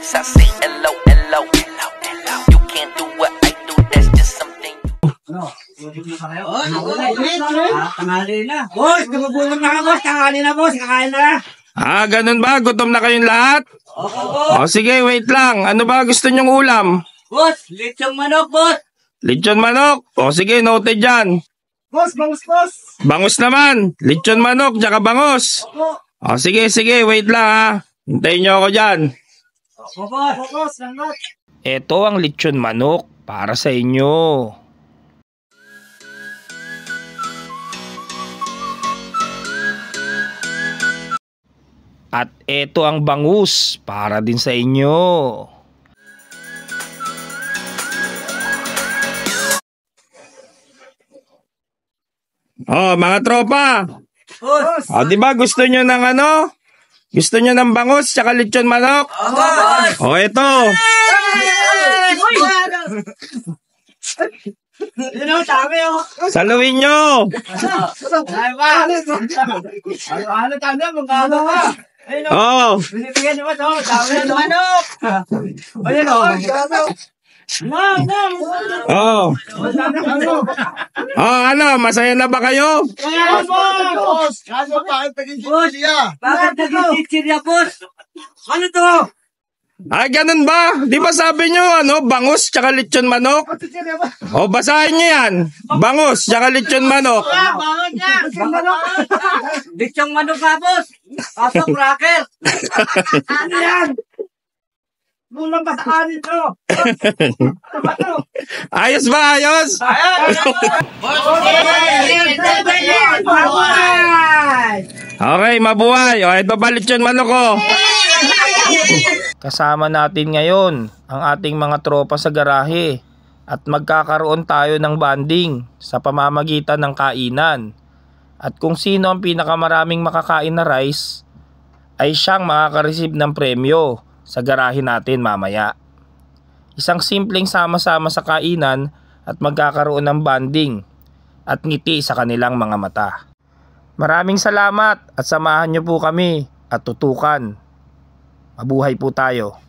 I say hello, hello, hello, hello. You can't do what I do, that's just something. Tanghali na. Boss, gumagulang na ka, boss. Tanghali na, boss. Kakain na. Ganun ba? Gutom na kayong lahat? Opo. O sige, wait lang. Ano ba gusto nyong ulam? Boss, lechong manok, boss. Lechon manok. O sige, noted dyan. Boss, bangus, boss. Bangus naman. Lechon manok, tsaka bangus. Opo. O sige, wait lang ha. Hintayin nyo ako dyan. Opo, boss. Opo, salamat. Ito ang lechon manok para sa inyo. At ito ang bangus para din sa inyo. Mga tropa. Boss. Di ba gusto nyo ng ano? Gusto nyo ng bangus tsaka lechon manok? Boss. Ito. Yun o, dami o. Saluhin nyo. Ay ba? Ano tanda? Magkano ka? Ayun o. Binibigyan naman o. Dami na manok. Ayun o. Ano? Masaya na ba kayo? Ayan, boss! Kaso bakit naging chichirya? Bakit naging chichirya, boss? Ano to? Ganun ba? Di ba sabi nyo, bangus tsaka lechon manok? Chichirya ba? Basahin nyo yan. Bangus tsaka lechon manok. Bangon niya! Lechong manok ka, boss! Pasok, cracker! Ano yan? Bulang bataan ito! Ayos ba? Ayos? Okay, mabuhay. Ito pa lechon manok ko. Kasama natin ngayon ang ating mga tropa sa garahe at magkakaroon tayo ng bonding sa pamamagitan ng kainan. At kung sino ang pinakamaraming makakain na rice ay siyang makaka-receive ng premyo sa garahe natin mamaya. Isang simpleng sama-sama sa kainan at magkakaroon ng bonding at ngiti sa kanilang mga mata. Maraming salamat at samahan niyo po kami at tutukan. Mabuhay po tayo.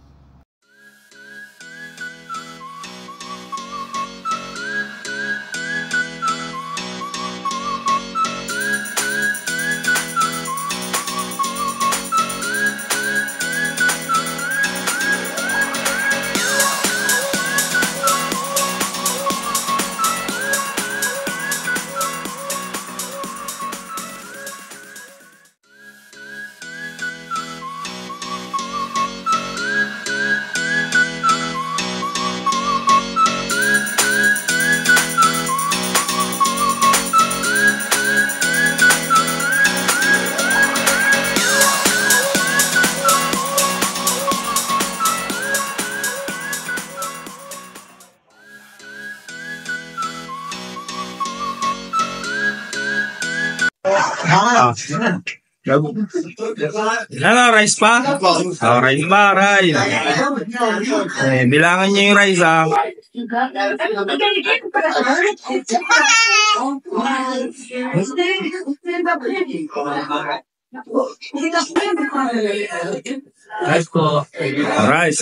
Rice pa? Rice ba? Rice. Bilangan nyo yung rice ha.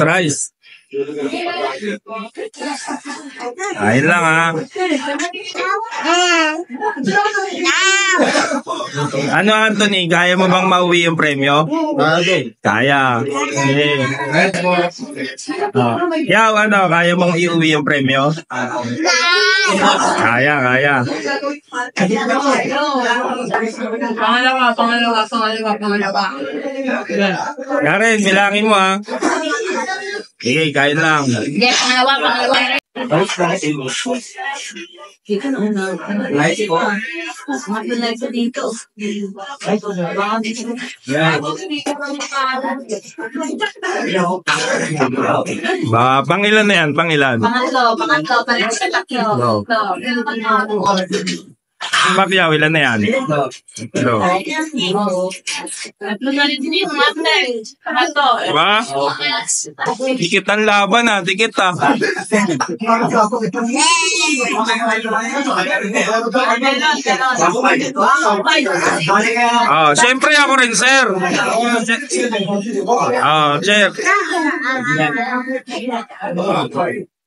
Rice. Ayun lang ha. Ano Anthony, kaya mo bang mauwi yung premyo? Kaya. Yaw, kaya mong iuwi yung premyo? Kaya. Pangalawa. Karen, bilangin mo ha. Sige, kain lang. Pangalawa. Pangilan na yan, pangilan. Pangatlo, parehas sa tatlo. Pacquiao, ilan na yan? Hello. Diba? Tikit ang laban ah, tikit ah. Oh, siyempre ako rin, sir. Oh, sir.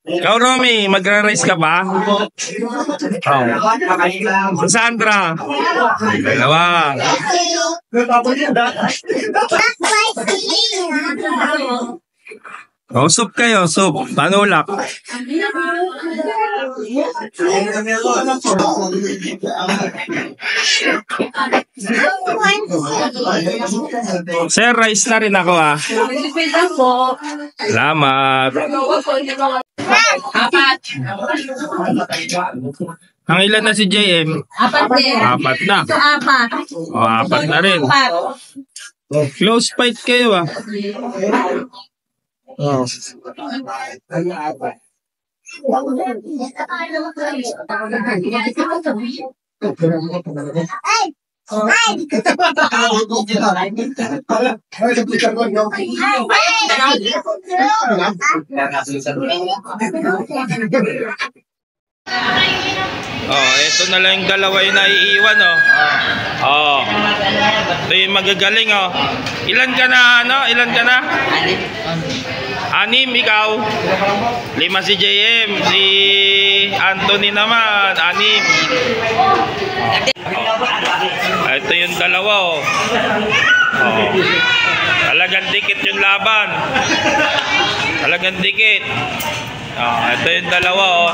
Ikaw, Romy, magra-race ka ba? Oh. Sandra. Dalawa. Oh, soup kayo, soup. Panulak. Sir, rice na rin ako ah. Salamat. Apat. Ang ilan na si JM? Apat din. Apat na. Ito apat. O, apat na rin. Apat. Close fight kayo ah. Oh. Oh, ito na lang yung dalawa yung naiiwan oh. Oh. Ito yung magagaling oh. Ilan ka na ano? Ilan ka na? Anim, ikaw. 5 si JM, si Anthony naman, 6. Oh. Ito yung dalawa oh. Oh. Talagang dikit yung laban. Talagang dikit. Oh, ito yung dalawa oh.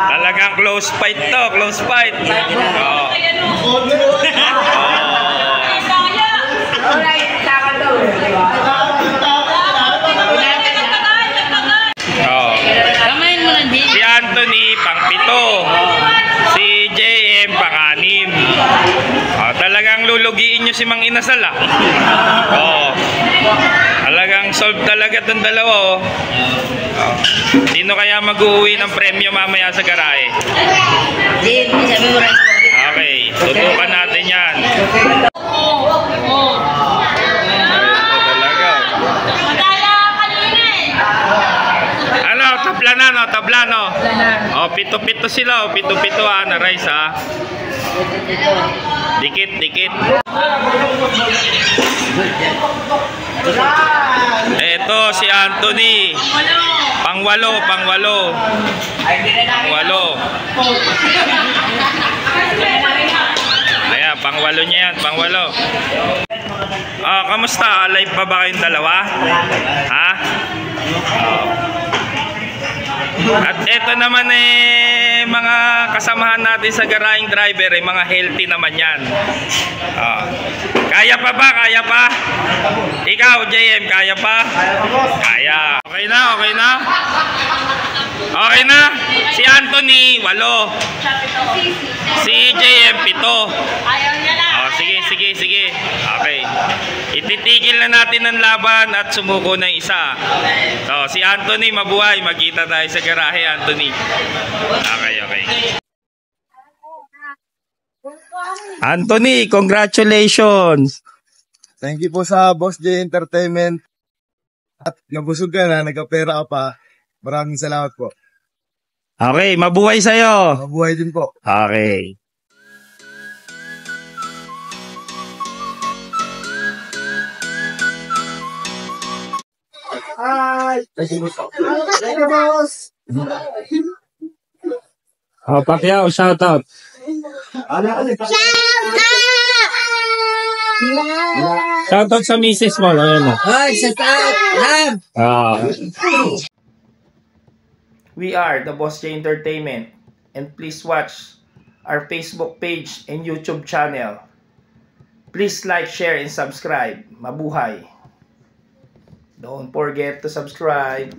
Talagang close fight to, close fight. Oh. Si Anthony pang-7, si JM pang-6. Oh, talagang lulugiin nyo si Mang Inasal ah. Oh. Talagang solve talaga itong dalawa oh. Oh. Sino kaya mag-uwi ng premyo mamaya sa garahe? Okay, tutukan natin yan. Ano, tablana no, tablano. Oh, 7-7 sila, oh, 7-7 ah, na rice ah. Dikit, dikit. Eto si Anthony. Pang-8. Ayan, pang-8 niya yan, pang-8. Ah, kamusta? Alive pa ba kayong dalawa? Ha? Oh. At eto naman mga kasamahan natin sa garaheng driver mga healthy naman yan. Kaya pa ba? Kaya pa? Ikaw, JM, kaya pa? Kaya. Okay na, okay na? Okay na? Si Anthony, 8. Si JM, 7. Oh, sige. Okay. Ititigil na natin ang laban at sumuko na isa. So, si Anthony, mabuhay. Magkita tayo sa garahe, Anthony. Okay. Anthony, congratulations! Thank you po sa Boss J Entertainment. At nabusog ka na, nagkapera ka pa. Maraming salamat po. Okay, mabuhay sa'yo! Mabuhay din po. Okay. Hi! Thank you, boss! Oh, Pacquiao, shout out. Shout out sa misis mo. Hi, shout out! We are the Boss J Entertainment, and please watch our Facebook page and YouTube channel. Please like, share, and subscribe. Mabuhay! Don't forget to subscribe.